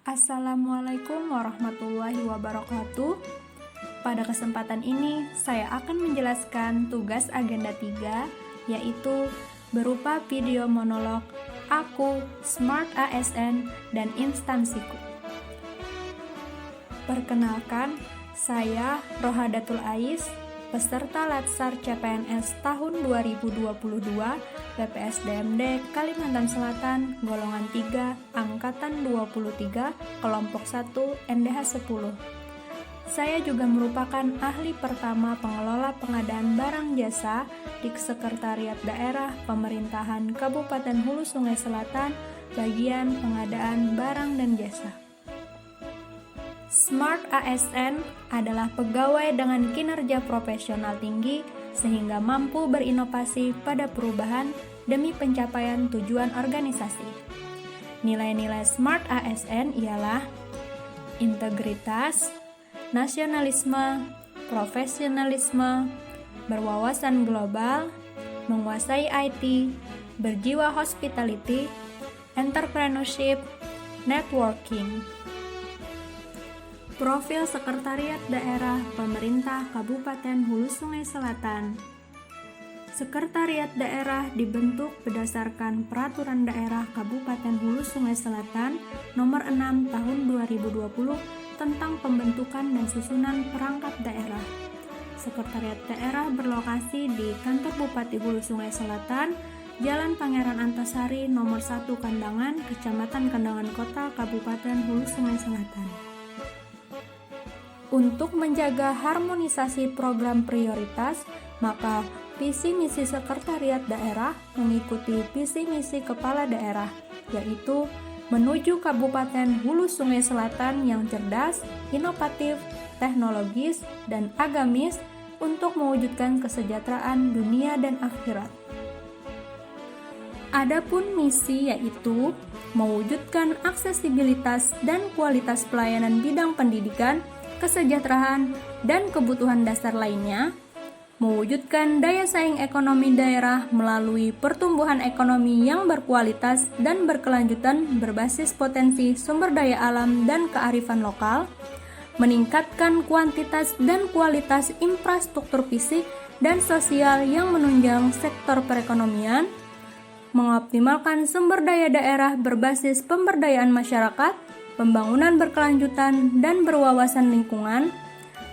Assalamualaikum warahmatullahi wabarakatuh. Pada kesempatan ini, saya akan menjelaskan tugas agenda 3, yaitu berupa video monolog Aku, Smart ASN, dan Instansiku. Perkenalkan, saya Rohadatul Ais, peserta Latsar CPNS tahun 2022 PPSDMD Kalimantan Selatan, golongan 3, angkatan 23, kelompok 1, NDH 10. Saya juga merupakan ahli pertama pengelola pengadaan barang jasa di Sekretariat Daerah Pemerintahan Kabupaten Hulu Sungai Selatan, bagian pengadaan barang dan jasa. Smart ASN adalah pegawai dengan kinerja profesional tinggi sehingga mampu berinovasi pada perubahan demi pencapaian tujuan organisasi. Nilai-nilai Smart ASN ialah integritas, nasionalisme, profesionalisme, berwawasan global, menguasai IT, berjiwa hospitality, entrepreneurship, networking. Profil Sekretariat Daerah Pemerintah Kabupaten Hulu Sungai Selatan. Sekretariat Daerah dibentuk berdasarkan Peraturan Daerah Kabupaten Hulu Sungai Selatan Nomor 6 Tahun 2020 tentang pembentukan dan susunan perangkat daerah. Sekretariat Daerah berlokasi di Kantor Bupati Hulu Sungai Selatan, Jalan Pangeran Antasari Nomor 1 Kandangan, Kecamatan Kandangan Kota, Kabupaten Hulu Sungai Selatan. Untuk menjaga harmonisasi program prioritas, maka visi misi Sekretariat Daerah mengikuti visi misi Kepala Daerah, yaitu menuju Kabupaten Hulu Sungai Selatan yang cerdas, inovatif, teknologis, dan agamis untuk mewujudkan kesejahteraan dunia dan akhirat. Adapun misi yaitu mewujudkan aksesibilitas dan kualitas pelayanan bidang pendidikan, kesejahteraan, dan kebutuhan dasar lainnya, mewujudkan daya saing ekonomi daerah melalui pertumbuhan ekonomi yang berkualitas dan berkelanjutan berbasis potensi sumber daya alam dan kearifan lokal, meningkatkan kuantitas dan kualitas infrastruktur fisik dan sosial yang menunjang sektor perekonomian, mengoptimalkan sumber daya daerah berbasis pemberdayaan masyarakat, pembangunan berkelanjutan dan berwawasan lingkungan,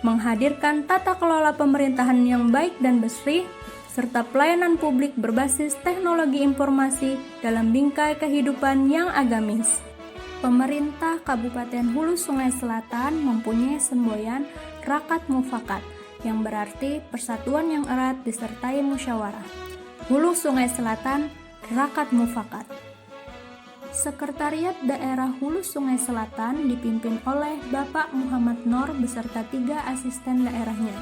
menghadirkan tata kelola pemerintahan yang baik dan bersih, serta pelayanan publik berbasis teknologi informasi dalam bingkai kehidupan yang agamis. Pemerintah Kabupaten Hulu Sungai Selatan mempunyai semboyan Rakat Mufakat, yang berarti persatuan yang erat disertai musyawarah. Hulu Sungai Selatan, Rakat Mufakat. Sekretariat Daerah Hulu Sungai Selatan dipimpin oleh Bapak Muhammad Nor beserta 3 asisten daerahnya.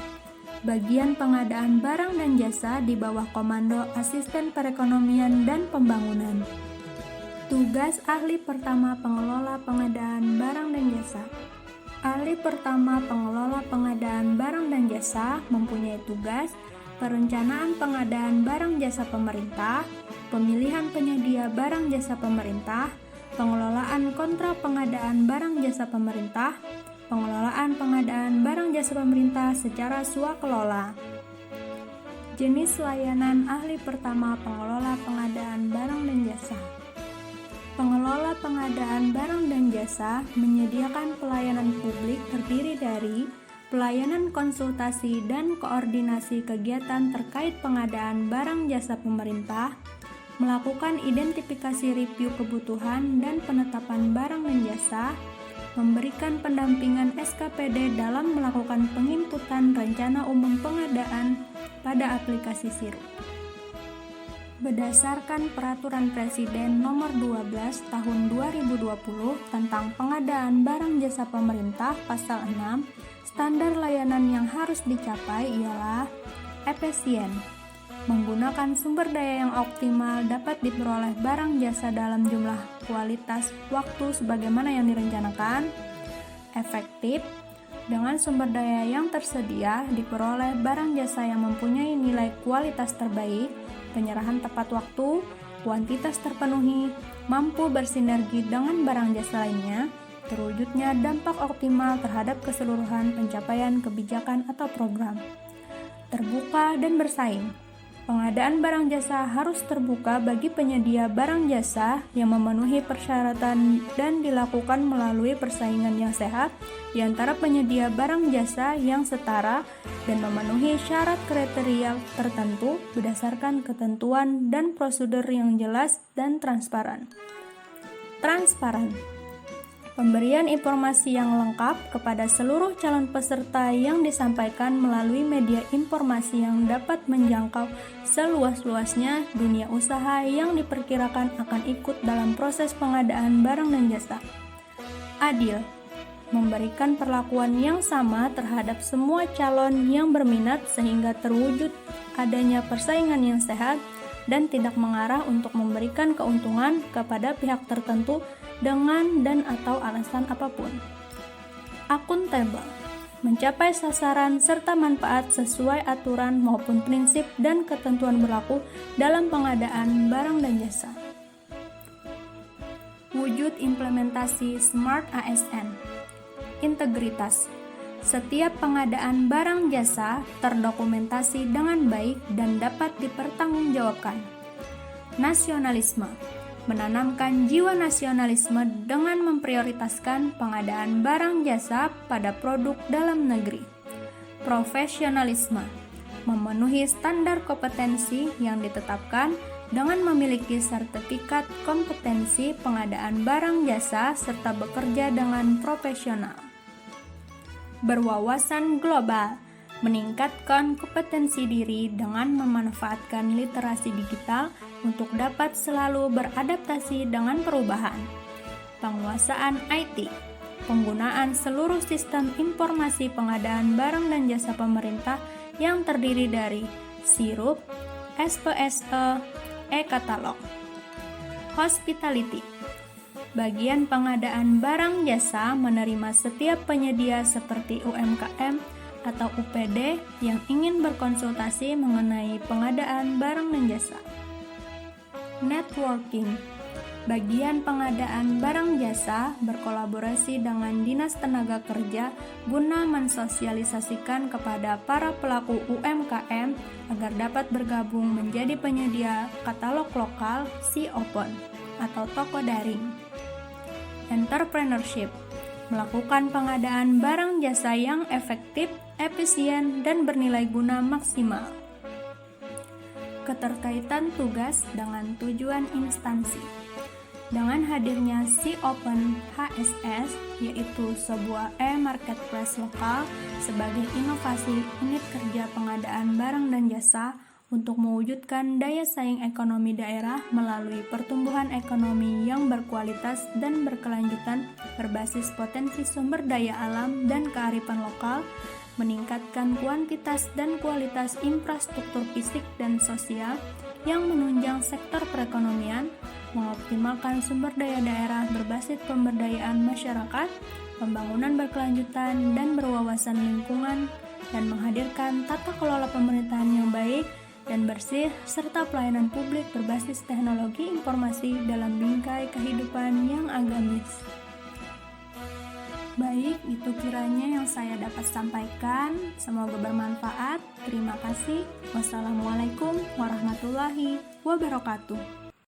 Bagian pengadaan barang dan jasa di bawah komando Asisten Perekonomian dan Pembangunan. Tugas ahli pertama pengelola pengadaan barang dan jasa. Ahli pertama pengelola pengadaan barang dan jasa mempunyai tugas perencanaan pengadaan barang jasa pemerintah, pemilihan penyedia barang jasa pemerintah, pengelolaan kontrak pengadaan barang jasa pemerintah, pengelolaan pengadaan barang jasa pemerintah secara swakelola. Jenis layanan ahli pertama pengelola pengadaan barang dan jasa. Pengelola pengadaan barang dan jasa menyediakan pelayanan publik terdiri dari pelayanan konsultasi dan koordinasi kegiatan terkait pengadaan barang jasa pemerintah, melakukan identifikasi review kebutuhan dan penetapan barang dan jasa, memberikan pendampingan SKPD dalam melakukan penginputan rencana umum pengadaan pada aplikasi Sirup. Berdasarkan Peraturan Presiden Nomor 12 Tahun 2020 tentang pengadaan barang jasa pemerintah Pasal 6, standar layanan yang harus dicapai ialah efisien, menggunakan sumber daya yang optimal dapat diperoleh barang jasa dalam jumlah, kualitas, waktu sebagaimana yang direncanakan, efektif, dengan sumber daya yang tersedia diperoleh barang jasa yang mempunyai nilai kualitas terbaik, penyerahan tepat waktu, kuantitas terpenuhi, mampu bersinergi dengan barang jasa lainnya, terwujudnya dampak optimal terhadap keseluruhan pencapaian kebijakan atau program. Terbuka dan bersaing. Pengadaan barang jasa harus terbuka bagi penyedia barang jasa yang memenuhi persyaratan dan dilakukan melalui persaingan yang sehat di antara penyedia barang jasa yang setara dan memenuhi syarat kriteria tertentu berdasarkan ketentuan dan prosedur yang jelas dan transparan. Transparan. Pemberian informasi yang lengkap kepada seluruh calon peserta yang disampaikan melalui media informasi yang dapat menjangkau seluas-luasnya dunia usaha yang diperkirakan akan ikut dalam proses pengadaan barang dan jasa. Adil. Memberikan perlakuan yang sama terhadap semua calon yang berminat sehingga terwujud adanya persaingan yang sehat dan tidak mengarah untuk memberikan keuntungan kepada pihak tertentu dengan dan atau alasan apapun. Akuntabel. Mencapai sasaran serta manfaat sesuai aturan maupun prinsip dan ketentuan berlaku dalam pengadaan barang dan jasa. Wujud implementasi Smart ASN. Integritas. Setiap pengadaan barang jasa terdokumentasi dengan baik dan dapat dipertanggungjawabkan. Nasionalisme. Menanamkan jiwa nasionalisme dengan memprioritaskan pengadaan barang jasa pada produk dalam negeri. Profesionalisme. Memenuhi standar kompetensi yang ditetapkan dengan memiliki sertifikat kompetensi pengadaan barang jasa serta bekerja dengan profesional. Berwawasan global. Meningkatkan kompetensi diri dengan memanfaatkan literasi digital untuk dapat selalu beradaptasi dengan perubahan. Penguasaan IT. Penggunaan seluruh sistem informasi pengadaan barang dan jasa pemerintah yang terdiri dari SIRUP, SPSE, e-katalog. Hospitality. Bagian pengadaan barang jasa menerima setiap penyedia seperti UMKM atau UPD yang ingin berkonsultasi mengenai pengadaan barang dan jasa. Networking. Bagian pengadaan barang jasa berkolaborasi dengan Dinas Tenaga Kerja guna mensosialisasikan kepada para pelaku UMKM agar dapat bergabung menjadi penyedia katalog lokal C-Open atau toko daring. Entrepreneurship. Melakukan pengadaan barang jasa yang efektif, efisien, dan bernilai guna maksimal. Keterkaitan tugas dengan tujuan instansi. Dengan hadirnya C-Open HSS, yaitu sebuah e-marketplace lokal sebagai inovasi unit kerja pengadaan barang dan jasa untuk mewujudkan daya saing ekonomi daerah melalui pertumbuhan ekonomi yang berkualitas dan berkelanjutan berbasis potensi sumber daya alam dan kearifan lokal, meningkatkan kuantitas dan kualitas infrastruktur fisik dan sosial yang menunjang sektor perekonomian, mengoptimalkan sumber daya daerah berbasis pemberdayaan masyarakat, pembangunan berkelanjutan dan berwawasan lingkungan, dan menghadirkan tata kelola pemerintahan yang baik dan bersih, serta pelayanan publik berbasis teknologi informasi dalam bingkai kehidupan yang agamis. Baik, itu kiranya yang saya dapat sampaikan. Semoga bermanfaat. Terima kasih. Wassalamualaikum warahmatullahi wabarakatuh.